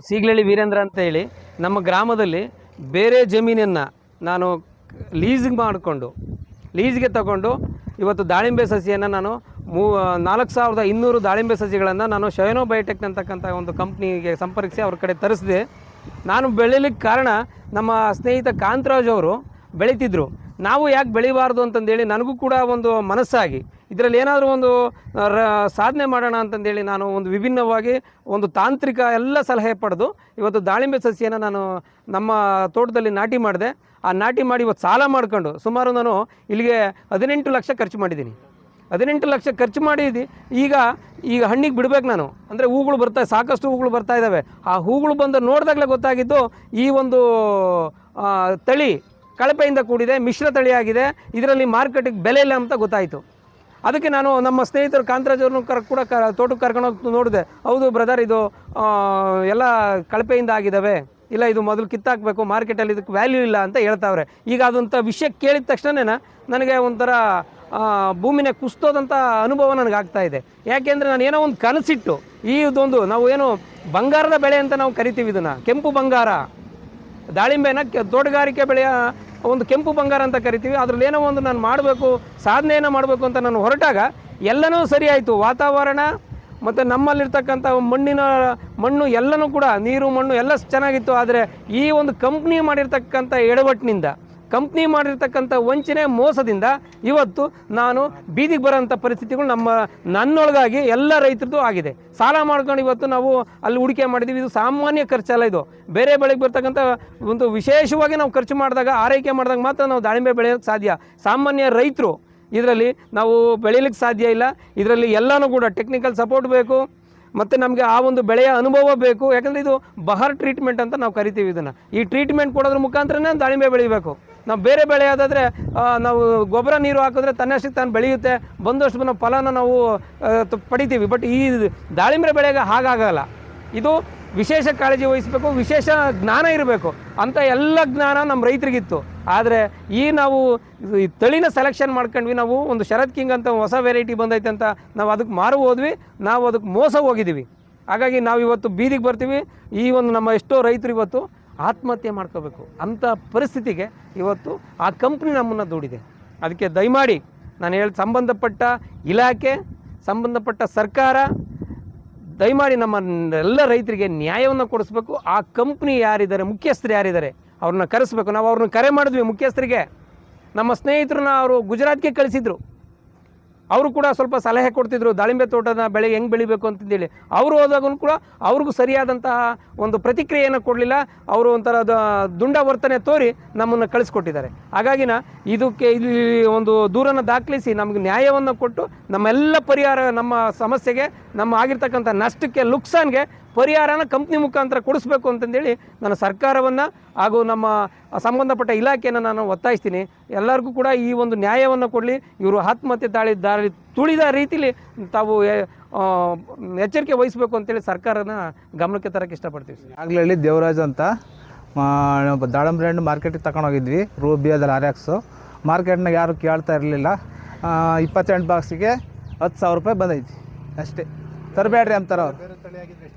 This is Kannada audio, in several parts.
ಸೀಗ್ಲಳ್ಳಿ ವೀರೇಂದ್ರ ಅಂತ ಹೇಳಿ ನಮ್ಮ ಗ್ರಾಮದಲ್ಲಿ ಬೇರೆ ಜಮೀನನ್ನು ನಾನು ಲೀಸ್ಗೆ ತಗೊಂಡು ಇವತ್ತು ದಾಳಿಂಬೆ ಸಸಿಯನ್ನು ನಾನು 4200 ದಾಳಿಂಬೆ ಸಸಿಗಳನ್ನು ನಾನು ಶಯನೋ ಬಯೋಟೆಕ್ ಅಂತಕ್ಕಂಥ ಒಂದು ಕಂಪ್ನಿಗೆ ಸಂಪರ್ಕಿಸಿ ಅವ್ರ ಕಡೆ ತರಿಸಿದೆ. ನಾನು ಬೆಳೀಲಿಕ್ಕೆ ಕಾರಣ ನಮ್ಮ ಸ್ನೇಹಿತ ಕಾಂತರಾಜ್ ಅವರು ಬೆಳೀತಿದ್ರು, ನಾವು ಯಾಕೆ ಬೆಳಿಬಾರ್ದು ಅಂತಂದೇಳಿ ನನಗೂ ಕೂಡ ಒಂದು ಮನಸ್ಸಾಗಿ ಇದರಲ್ಲಿ ಏನಾದರೂ ಒಂದು ಸಾಧನೆ ಮಾಡೋಣ ಅಂತಂದೇಳಿ ನಾನು ಒಂದು ವಿಭಿನ್ನವಾಗಿ ಒಂದು ತಾಂತ್ರಿಕ ಎಲ್ಲ ಸಲಹೆ ಪಡೆದು ಇವತ್ತು ದಾಳಿಂಬೆ ಸಸಿಯನ್ನು ನಾನು ನಮ್ಮ ತೋಟದಲ್ಲಿ ನಾಟಿ ಮಾಡಿದೆ. ಆ ನಾಟಿ ಮಾಡಿ ಇವತ್ತು ಸಾಲ ಮಾಡ್ಕೊಂಡು ಸುಮಾರು ನಾನು ಇಲ್ಲಿಗೆ 18 ಲಕ್ಷ ಖರ್ಚು ಮಾಡಿದ್ದೀನಿ. 18 ಲಕ್ಷ ಖರ್ಚು ಮಾಡಿದ್ದು ಈಗ ಹಣ್ಣಿಗೆ ಬಿಡಬೇಕು ನಾನು, ಅಂದರೆ ಹೂಗಳು ಬರ್ತಾವೆ, ಸಾಕಷ್ಟು ಹೂಗಳು ಬರ್ತಾ ಇದ್ದಾವೆ. ಆ ಹೂಗಳು ಬಂದು ನೋಡಿದಾಗಲೇ ಗೊತ್ತಾಗಿದ್ದು ಈ ಒಂದು ತಳಿ ಕಳಪೆಯಿಂದ ಕೂಡಿದೆ, ಮಿಶ್ರ ತಳಿಯಾಗಿದೆ, ಇದರಲ್ಲಿ ಮಾರ್ಕೆಟಿಗೆ ಬೆಲೆ ಇಲ್ಲ ಅಂತ ಗೊತ್ತಾಯಿತು. ಅದಕ್ಕೆ ನಾನು ನಮ್ಮ ಸ್ನೇಹಿತರು ಕಾಂತರಾಜ್ ಅವ್ರನ್ನೂ ಕೂಡ ತೋಟಕ್ಕೆ ಕರ್ಕೊಂಡೋಗಿ ನೋಡಿದೆ. ಹೌದು ಬ್ರದರ್, ಇದು ಎಲ್ಲ ಕಳಪೆಯಿಂದ ಆಗಿದ್ದಾವೆ, ಇಲ್ಲ ಇದು ಮೊದಲು ಕಿತ್ತಾಕಬೇಕು, ಮಾರ್ಕೆಟಲ್ಲಿ ಇದಕ್ಕೆ ವ್ಯಾಲ್ಯೂ ಇಲ್ಲ ಅಂತ ಹೇಳ್ತಾವ್ರೆ. ಈಗ ಅದಂಥ ವಿಷಯ ಕೇಳಿದ ತಕ್ಷಣ ನನಗೆ ಒಂಥರ ಭೂಮಿನೇ ಕುಸ್ತೋದಂಥ ಅನುಭವ ನನಗಾಗ್ತಾಯಿದೆ. ಯಾಕೆಂದರೆ ನಾನು ಏನೋ ಒಂದು ಕನಸಿಟ್ಟು ಇದೊಂದು ನಾವು ಏನು ಬಂಗಾರದ ಬೆಳೆ ಅಂತ ನಾವು ಕರಿತೀವಿ, ಇದನ್ನು ಕೆಂಪು ಬಂಗಾರ, ದಾಳಿಂಬೆನ ತೋಟಗಾರಿಕೆ ಬೆಳೆಯ ಒಂದು ಕೆಂಪು ಬಂಗಾರ ಅಂತ ಕರಿತೀವಿ. ಅದರಲ್ಲಿ ಏನೋ ಒಂದು ನಾನು ಮಾಡಬೇಕು, ಸಾಧನೆಯನ್ನು ಮಾಡಬೇಕು ಅಂತ ನಾನು ಹೊರಟಾಗ ಎಲ್ಲನೂ ಸರಿ ಆಯಿತು. ವಾತಾವರಣ ಮತ್ತು ನಮ್ಮಲ್ಲಿರ್ತಕ್ಕಂಥ ಮಣ್ಣು ಎಲ್ಲನೂ ಕೂಡ, ನೀರು ಮಣ್ಣು ಎಲ್ಲ ಚೆನ್ನಾಗಿತ್ತು. ಆದರೆ ಈ ಒಂದು ಕಂಪ್ನಿ ಮಾಡಿರ್ತಕ್ಕಂಥ ಎಡವಟ್ಟಿನಿಂದ, ಕಂಪ್ನಿ ಮಾಡಿರ್ತಕ್ಕಂಥ ವಂಚನೆ ಮೋಸದಿಂದ ಇವತ್ತು ನಾನು ಬೀದಿಗೆ ಬರೋಂಥ ಪರಿಸ್ಥಿತಿಗಳು ನನ್ನೊಳಗಾಗಿ ಎಲ್ಲ ರೈತರದ್ದು ಆಗಿದೆ. ಸಾಲ ಮಾಡ್ಕೊಂಡು ಇವತ್ತು ನಾವು ಅಲ್ಲಿ ಹೂಡಿಕೆ ಮಾಡಿದ್ದೀವಿ. ಇದು ಸಾಮಾನ್ಯ ಖರ್ಚಲ್ಲ, ಇದು ಬೇರೆ ಬೆಳೆಗೆ ಬರ್ತಕ್ಕಂಥ ಒಂದು ವಿಶೇಷವಾಗಿ ನಾವು ಖರ್ಚು ಮಾಡಿದಾಗ, ಆರೈಕೆ ಮಾಡಿದಾಗ ಮಾತ್ರ ನಾವು ದಾಳಿಂಬೆ ಬೆಳೆಯೋಕ್ಕೆ ಸಾಧ್ಯ. ಸಾಮಾನ್ಯ ರೈತರು ಇದರಲ್ಲಿ ನಾವು ಬೆಳೀಲಿಕ್ಕೆ ಸಾಧ್ಯ ಇಲ್ಲ. ಇದರಲ್ಲಿ ಎಲ್ಲನೂ ಕೂಡ ಟೆಕ್ನಿಕಲ್ ಸಪೋರ್ಟ್ ಬೇಕು ಮತ್ತು ನಮಗೆ ಆ ಒಂದು ಬೆಳೆಯ ಅನುಭವ ಬೇಕು. ಯಾಕಂದರೆ ಇದು ಬಹರ್ ಟ್ರೀಟ್ಮೆಂಟ್ ಅಂತ ನಾವು ಕರಿತೀವಿ. ಇದನ್ನು ಈ ಟ್ರೀಟ್ಮೆಂಟ್ ಕೊಡೋದ್ರ ಮುಖಾಂತರನೇ ದಾಳಿಂಬೆ ಬೆಳಿಬೇಕು. ನಾವು ಬೇರೆ ಬೆಳೆ ಆದಾದರೆ ನಾವು ಗೊಬ್ಬರ ನೀರು ಹಾಕಿದ್ರೆ ತನ್ನಷ್ಟಕ್ಕೆ ತಾನು ಬೆಳೆಯುತ್ತೆ, ಬಂದಷ್ಟು ನಾವು ಫಲನ ನಾವು ಪಡಿತೀವಿ. ಬಟ್ ಈ ದಾಳಿಂಬೆ ಬೆಳೆಗೆ ಹಾಗಾಗಲ್ಲ. ಇದು ವಿಶೇಷ ಕಾಳಜಿ ವಹಿಸಬೇಕು, ವಿಶೇಷ ಜ್ಞಾನ ಇರಬೇಕು. ಅಂಥ ಎಲ್ಲ ಜ್ಞಾನ ನಮ್ಮ ರೈತರಿಗಿತ್ತು. ಆದರೆ ನಾವು ಈ ತಳಿನ ಸೆಲೆಕ್ಷನ್ ಮಾಡ್ಕೊಂಡ್ವಿ. ನಾವು ಒಂದು ಶರತ್ ಕಿಂಗ್ ಅಂತ ಹೊಸ ವೆರೈಟಿ ಬಂದೈತೆ ಅಂತ ನಾವು ಅದಕ್ಕೆ ಮಾರು ಹೋದ್ವಿ, ನಾವು ಅದಕ್ಕೆ ಮೋಸ ಹೋಗಿದ್ದೀವಿ. ಹಾಗಾಗಿ ನಾವು ಇವತ್ತು ಬೀದಿಗೆ ಬರ್ತೀವಿ. ಈ ಒಂದು ನಮ್ಮ ಎಷ್ಟೋ ರೈತರು ಇವತ್ತು ಆತ್ಮಹತ್ಯೆ ಮಾಡ್ಕೋಬೇಕು ಅಂಥ ಪರಿಸ್ಥಿತಿಗೆ ಇವತ್ತು ಆ ಕಂಪ್ನಿ ನಮ್ಮನ್ನು ದೂಡಿದೆ. ಅದಕ್ಕೆ ದಯಮಾಡಿ ನಾನು ಸಂಬಂಧಪಟ್ಟ ಇಲಾಖೆ, ಸಂಬಂಧಪಟ್ಟ ಸರ್ಕಾರ ದಯಮಾಡಿ ನಮ್ಮ ಎಲ್ಲ ರೈತರಿಗೆ ನ್ಯಾಯವನ್ನು ಕೊಡಿಸ್ಬೇಕು. ಆ ಕಂಪ್ನಿ ಯಾರಿದ್ದಾರೆ, ಮುಖ್ಯಸ್ಥರು ಯಾರಿದ್ದಾರೆ, ಅವ್ರನ್ನ ಕರೆಸ್ಬೇಕು. ನಾವು ಅವ್ರನ್ನ ಕರೆ ಮಾಡಿದ್ವಿ ಮುಖ್ಯಸ್ಥರಿಗೆ. ನಮ್ಮ ಸ್ನೇಹಿತರನ್ನ ಅವರು ಗುಜರಾತ್ಗೆ ಕಳಿಸಿದ್ರು. ಅವರು ಕೂಡ ಸ್ವಲ್ಪ ಸಲಹೆ ಕೊಡ್ತಿದ್ರು, ದಾಳಿಂಬೆ ತೋಟದ ಬೆಳೆ ಹೆಂಗೆ ಬೆಳಿಬೇಕು ಅಂತಂದೇಳಿ. ಅವರು ಹೋದಾಗೂ ಕೂಡ ಅವ್ರಿಗೂ ಸರಿಯಾದಂತಹ ಒಂದು ಪ್ರತಿಕ್ರಿಯೆಯನ್ನು ಕೊಡಲಿಲ್ಲ. ಅವರು ಒಂಥರ ದುಂಡ ವರ್ತನೆ ತೋರಿ ನಮ್ಮನ್ನು ಕಳಿಸ್ಕೊಟ್ಟಿದ್ದಾರೆ. ಹಾಗಾಗಿ ಇದಕ್ಕೆ ಇಲ್ಲಿ ಒಂದು ದೂರನ್ನು ದಾಖಲಿಸಿ ನಮಗೆ ನ್ಯಾಯವನ್ನು ಕೊಟ್ಟು ನಮ್ಮೆಲ್ಲ ಪರಿಹಾರ, ನಮ್ಮ ಸಮಸ್ಯೆಗೆ, ನಮ್ಮ ಆಗಿರ್ತಕ್ಕಂಥ ನಷ್ಟಕ್ಕೆ, ನುಕ್ಸಾನ್ಗೆ ಪರಿಹಾರನ ಕಂಪ್ನಿ ಮುಖಾಂತರ ಕೊಡಿಸ್ಬೇಕು ಅಂತಂದೇಳಿ ನಾನು ಸರ್ಕಾರವನ್ನು ಹಾಗೂ ನಮ್ಮ ಸಂಬಂಧಪಟ್ಟ ಇಲಾಖೆಯನ್ನು ನಾನು ಒತ್ತಾಯಿಸ್ತೀನಿ. ಎಲ್ಲರಿಗೂ ಕೂಡ ಈ ಒಂದು ನ್ಯಾಯವನ್ನು ಕೊಡಲಿ. ಇವರು ಆತ್ಮಹತ್ಯೆ ದಾಳಿ ತುಳಿದ ರೀತಿಲಿ ತಾವು ಎಚ್ಚರಿಕೆ ವಹಿಸಬೇಕು ಅಂತೇಳಿ ಸರ್ಕಾರನ ಗಮನಕ್ಕೆ ತರಕ್ಕೆ ಇಷ್ಟಪಡ್ತೀವಿ. ಆಗ್ಲೇ ದೇವರಾಜ್ ಅಂತ ದಾಳಂಬ್ರೆ ಹಣ್ಣು ಮಾರ್ಕೆಟಿಗೆ ತಗೊಂಡೋಗಿದ್ವಿ. ರೂಬಿಯಾದಲ್ಲಿ RX ಮಾರ್ಕೆಟ್ನಾಗ ಯಾರು ಕೇಳ್ತಾ ಇರಲಿಲ್ಲ. 28 ಬಾಕ್ಸಿಗೆ 10,000 ರೂಪಾಯಿ ಬಂದೈತಿ ಅಷ್ಟೇ. ತರಬೇಡ್ರಿ ಅಂತಾರೆ ಅವ್ರು.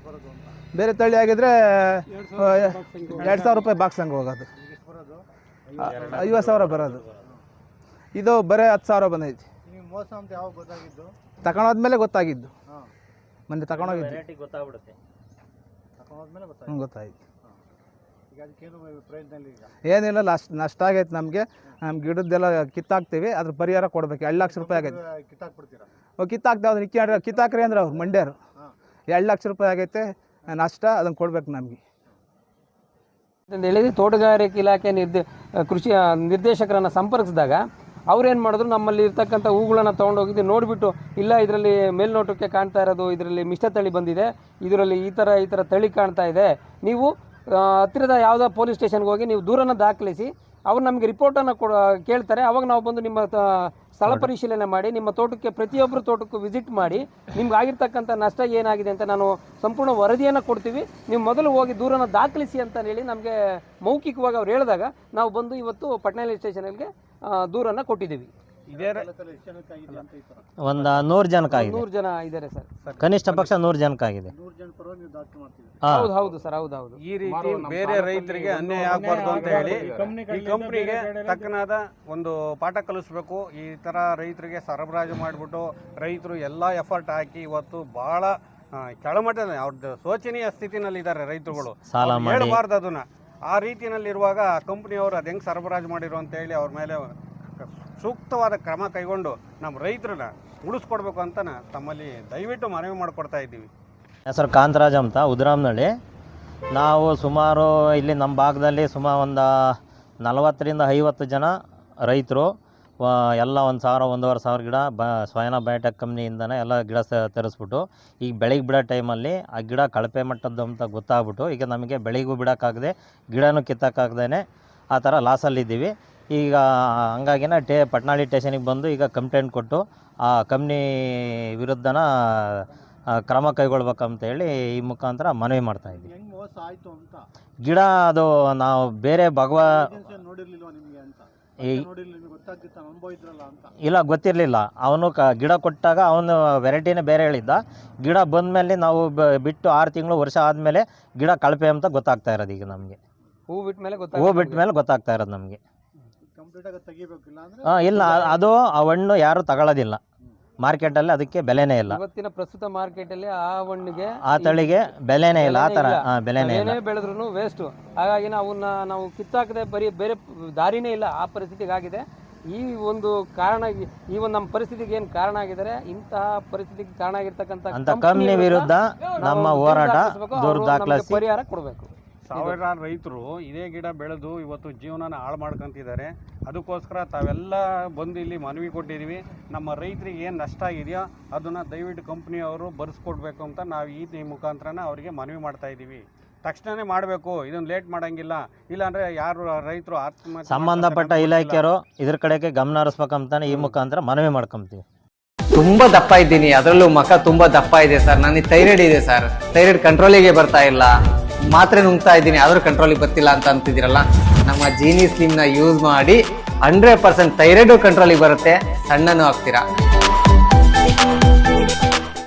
ಬೇರೆ ತಳಿ ಆಗಿದ್ರೆ 2,000 ರೂಪಾಯಿ ಬಾಕ್ಸ್ ಹಂಗೆ ಹೋಗೋದು, 50,000 ಬರೋದು. ಇದು ಬರೀ 10,000 ಬಂದೈತಿ. ತಗೊಂಡೋದ್ಮೇಲೆ ಗೊತ್ತಾಗಿದ್ದು, ಮಂದಿ ತಗೊಂಡೋಗಿದ್ದು ಗೊತ್ತಾಯ್ತು. ಏನಿಲ್ಲ, ನಷ್ಟ ಆಗೈತೆ ನಮಗೆ. ನಮ್ಮ ಗಿಡದ್ದೆಲ್ಲ ಕಿತ್ತಾಕ್ತೀವಿ, ಅದ್ರ ಪರಿಹಾರ ಕೊಡ್ಬೇಕು. 2 ಲಕ್ಷ ರೂಪಾಯಿ ಆಗೈತೆ. ಕಿತ್ತಾಕ್ತೇವೆ, ಅದನ್ನ ಕಿತ್ತಾಕ್ರಿ ಅಂದ್ರೆ ಅವ್ರು ಮಂಡ್ಯರು. 2 ಲಕ್ಷ ರೂಪಾಯಿ ಆಗೈತೆ ನಷ್ಟ, ಅದನ್ನು ಕೊಡ್ಬೇಕು ನಮಗೆ ಅಂತ ಹೇಳಿ ತೋಟಗಾರಿಕೆ ಇಲಾಖೆ ಕೃಷಿ ನಿರ್ದೇಶಕರನ್ನು ಸಂಪರ್ಕಿಸಿದಾಗ ಅವ್ರೇನು ಮಾಡಿದ್ರು, ನಮ್ಮಲ್ಲಿ ಇರ್ತಕ್ಕಂಥ ಹೂಗಳನ್ನು ತೊಗೊಂಡೋಗಿದ್ದು ನೋಡಿಬಿಟ್ಟು, ಇಲ್ಲ ಇದರಲ್ಲಿ ಮೇಲ್ನೋಟಕ್ಕೆ ಕಾಣ್ತಾ ಇರೋದು ಇದರಲ್ಲಿ ಮಿಶ್ರ ತಳಿ ಬಂದಿದೆ, ಇದರಲ್ಲಿ ಈ ಥರ ತಳಿ ಕಾಣ್ತಾ ಇದೆ, ನೀವು ಹತ್ತಿರದ ಯಾವುದೋ ಪೊಲೀಸ್ ಸ್ಟೇಷನ್ಗೆ ಹೋಗಿ ನೀವು ದೂರನ್ನು ದಾಖಲಿಸಿ ಅವ್ರು ನಮಗೆ ರಿಪೋರ್ಟನ್ನು ಕೇಳ್ತಾರೆ. ಅವಾಗ ನಾವು ಬಂದು ನಿಮ್ಮ ಸ್ಥಳ ಪರಿಶೀಲನೆ ಮಾಡಿ, ನಿಮ್ಮ ತೋಟಕ್ಕೆ ಪ್ರತಿಯೊಬ್ಬರು ತೋಟಕ್ಕೂ ವಿಸಿಟ್ ಮಾಡಿ, ನಿಮ್ಗೆ ಆಗಿರ್ತಕ್ಕಂಥ ನಷ್ಟ ಏನಾಗಿದೆ ಅಂತ ನಾನು ಸಂಪೂರ್ಣ ವರದಿಯನ್ನು ಕೊಡ್ತೀವಿ. ನೀವು ಮೊದಲು ಹೋಗಿ ದೂರನ್ನು ದಾಖಲಿಸಿ ಅಂತ ಹೇಳಿ ನಮಗೆ ಮೌಖಿಕವಾಗಿ ಅವ್ರು ಹೇಳಿದಾಗ ನಾವು ಬಂದು ಇವತ್ತು ಪಟ್ನಾಲಿ ಸ್ಟೇಷನ್ಗೆ ದೂರನ್ನು ಕೊಟ್ಟಿದ್ದೀವಿ. ಒಂದು 100 ಜನಕ್ಕಾಗಿದೆ. 100 ಜನ ಇದ್ದಾರೆ ಸರ್. ಕನಿಷ್ಠ ಪಕ್ಷ 100 ಜನಕ್ಕಾಗಿದೆ. ಹೌದು ಹೌದು ಸರ್, ಹೌದೌದು. ಈ ರೀತಿ ಬೇರೆ ರೈತರಿಗೆ ಅನ್ಯಾಯ ಆಗಬಾರ್ದು ಅಂತ ಹೇಳಿ ಈ ಕಂಪ್ನಿಗೆ ತಕ್ಕನಾದ ಒಂದು ಪಾಠ ಕಲಿಸ್ಬೇಕು. ಈ ತರ ರೈತರಿಗೆ ಸರಬರಾಜು ಮಾಡಿಬಿಟ್ಟು ರೈತರು ಎಲ್ಲ ಎಫರ್ಟ್ ಹಾಕಿ ಇವತ್ತು ಬಹಳ ಕೆಳಮಟ್ಟದ ಅವ್ರದ್ದು ಶೋಚನೀಯ ಸ್ಥಿತಿನಲ್ಲಿದ್ದಾರೆ ರೈತರುಗಳು. ಸಾಲ ಮಾಡಿ ಹೇಳಬಾರ್ದು ಅದನ್ನ. ಆ ರೀತಿಯಲ್ಲಿರುವಾಗ ಕಂಪ್ನಿಯವರು ಅದು ಹೆಂಗೆ ಸರಬರಾಜು ಮಾಡಿರು ಅಂತ ಹೇಳಿ ಅವ್ರ ಮೇಲೆ ಸೂಕ್ತವಾದ ಕ್ರಮ ಕೈಗೊಂಡು ನಮ್ಮ ರೈತರನ್ನ ಉಳಿಸ್ಕೊಡ್ಬೇಕು ಅಂತ ತಮ್ಮಲ್ಲಿ ದಯವಿಟ್ಟು ಮನವಿ ಮಾಡಿಕೊಡ್ತಾ ಇದ್ದೀವಿ. ಹೆಸರು ಕಾಂತರಾಜ್ ಅಂತ, ಉದ್ರಾಮ್ನಳ್ಳಿ. ನಾವು ಸುಮಾರು ಇಲ್ಲಿ ನಮ್ಮ ಭಾಗದಲ್ಲಿ ಸುಮಾರು ಒಂದು 40ರಿಂದ 50 ಜನ ರೈತರು ಎಲ್ಲ 1,000 1,500 ಗಿಡ ಸ್ವಯನ ಬಯೋಟೆಕ್ ಕಂಪ್ನಿಯಿಂದನೇ ಎಲ್ಲ ಗಿಡ ತರಿಸ್ಬಿಟ್ಟು ಈಗ ಬೆಳಗ್ಗೆ ಬಿಡೋ ಟೈಮಲ್ಲಿ ಆ ಗಿಡ ಕಳಪೆ ಮಟ್ಟದ್ದು ಅಂತ ಗೊತ್ತಾಗ್ಬಿಟ್ಟು ಈಗ ನಮಗೆ ಬೆಳಿಗೂ ಬಿಡೋಕ್ಕಾಗದೆ ಗಿಡನೂ ಕಿತ್ತಕ್ಕಾಗ್ದೇ ಆ ಥರ ಲಾಸಲ್ಲಿದ್ದೀವಿ. ಈಗ ಹಂಗಾಗಿನ ಪಟ್ನಾಳಿ ಸ್ಟೇಷನಿಗೆ ಬಂದು ಈಗ ಕಂಪ್ಲೇಂಟ್ ಕೊಟ್ಟು ಆ ಕಂಪ್ನಿ ವಿರುದ್ಧನ ಕ್ರಮ ಕೈಗೊಳ್ಬೇಕಂತೇಳಿ ಈ ಮುಖಾಂತರ ಮನವಿ ಮಾಡ್ತಾ ಇದ್ದೀವಿ. ಗಿಡ ಅದು ನಾವು ಬೇರೆ ಇಲ್ಲ ಗೊತ್ತಿರಲಿಲ್ಲ. ಅವನು ಗಿಡ ಕೊಟ್ಟಾಗ ಅವನು ವೆರೈಟಿನೇ ಬೇರೆ ಹೇಳಿದ್ದ. ಗಿಡ ಬಂದಮೇಲೆ ನಾವು ಬಿಟ್ಟು 6 ತಿಂಗಳು ವರ್ಷ ಆದಮೇಲೆ ಗಿಡ ಕಳಪೆ ಅಂತ ಗೊತ್ತಾಗ್ತಾ ಇರೋದು ಈಗ ನಮಗೆ. ಹೂ ಬಿಟ್ಟ ಮೇಲೆ ಗೊತ್ತಾಗ್ತಾ ಇರೋದು ನಮಗೆ. ಇಲ್ಲ, ಅದು ಆ ಹಣ್ಣು ಯಾರು ತಗೊಳ್ಳೋದಿಲ್ಲ ಮಾರ್ಕೆಟಲ್ಲಿ, ಅದಕ್ಕೆ ಬೆಲೆನೇ ಇಲ್ಲ. ಇವತ್ತಿನ ಪ್ರಸ್ತುತ ಮಾರ್ಕೆಟಲ್ಲಿ ಆ ಹಣ್ಣಿಗೆ ಆ ತಳಿಗೆ ಬೆಲೆನೇ ಇಲ್ಲ. ಆ ಥರ ಬೆಲೆನೇ ಇಲ್ಲ. ಬೆಳೆದ್ರು ವೇಸ್ಟ್. ಹಾಗಾಗಿ ನಾವು ಕಿತ್ತಾಕದೆ ಬರೀ ಬೇರೆ ದಾರಿನೇ ಇಲ್ಲ. ಆ ಪರಿಸ್ಥಿತಿಗೆ ಆಗಿದೆ. ಈ ಒಂದು ಕಾರಣ, ಈ ಒಂದು ನಮ್ಮ ಪರಿಸ್ಥಿತಿಗೆ ಏನು ಕಾರಣ ಆಗಿದ್ದಾರೆ, ಇಂತಹ ಪರಿಸ್ಥಿತಿಗೆ ಕಾರಣ ಆಗಿರ್ತಕ್ಕಂಥ ಕಂಪ್ನಿ ವಿರುದ್ಧ ನಮ್ಮ ಹೋರಾಟ ದೂರ ದಾಖಲಿಸಿ ಪರಿಹಾರ ಕೊಡಬೇಕು. ಸಾವಿರಾರು ರೈತರು ಇದೇ ಗಿಡ ಬೆಳೆದು ಇವತ್ತು ಜೀವನನ ಹಾಳು ಮಾಡ್ಕೊಂತಿದ್ದಾರೆ. ಅದಕ್ಕೋಸ್ಕರ ತಾವೆಲ್ಲ ಬಂದು ಇಲ್ಲಿ ಮನವಿ ಕೊಟ್ಟಿದ್ದೀವಿ. ನಮ್ಮ ರೈತರಿಗೆ ಏನು ನಷ್ಟ ಆಗಿದೆಯೋ ಅದನ್ನು ದಯವಿಟ್ಟು ಕಂಪ್ನಿಯವರು ಬರೆಸ್ಕೊಡ್ಬೇಕು ಅಂತ ನಾವು ಈ ಮುಖಾಂತರನ ಅವರಿಗೆ ಮನವಿ ಮಾಡ್ತಾ ಇದ್ದೀವಿ. ತಕ್ಷಣವೇ ಮಾಡಬೇಕು, ಇದನ್ನು ಲೇಟ್ ಮಾಡೋಂಗಿಲ್ಲ. ಇಲ್ಲಾಂದರೆ ಯಾರು ರೈತರು ಆತ್ಮಹತ್ಯೆ ಸಂಬಂಧಪಟ್ಟ ಇಲಾಖೆಯವರು ಇದ್ರ ಕಡೆಗೆ ಗಮನ ಹರಿಸ್ಬೇಕಂತಾನೆ ಈ ಮುಖಾಂತರ ಮನವಿ ಮಾಡ್ಕೊಂತೀವಿ. ತುಂಬಾ ದಪ್ಪ ಇದ್ದೀನಿ, ಅದರಲ್ಲೂ ಮಖ ತುಂಬಾ ದಪ್ಪ ಇದೆ ಸರ್. ನನಗೆ ಥೈರಾಯ್ಡ್ ಇದೆ ಸರ್. ಥೈರಾಯ್ಡ್ ಕಂಟ್ರೋಲಿಗೆ ಬರ್ತಾ ಇಲ್ಲ. ಮಾತ್ರೆ ನುಂಗ್ತಾ ಇದ್ದೀನಿ, ಆದ್ರೂ ಕಂಟ್ರೋಲಿಗೆ ಬರ್ತಿಲ್ಲ ಅಂತ ಅಂತಿದ್ದೀರಲ್ಲ, ನಮ್ಮ ಜೀನಿ ಸ್ಲಿಮ್ ನ ಯೂಸ್ ಮಾಡಿ 100% ಥೈರಾಯ್ಡ್ ಕಂಟ್ರೋಲಿಗೆ ಬರುತ್ತೆ, ಸಣ್ಣನೂ ಆಗ್ತೀರಾ.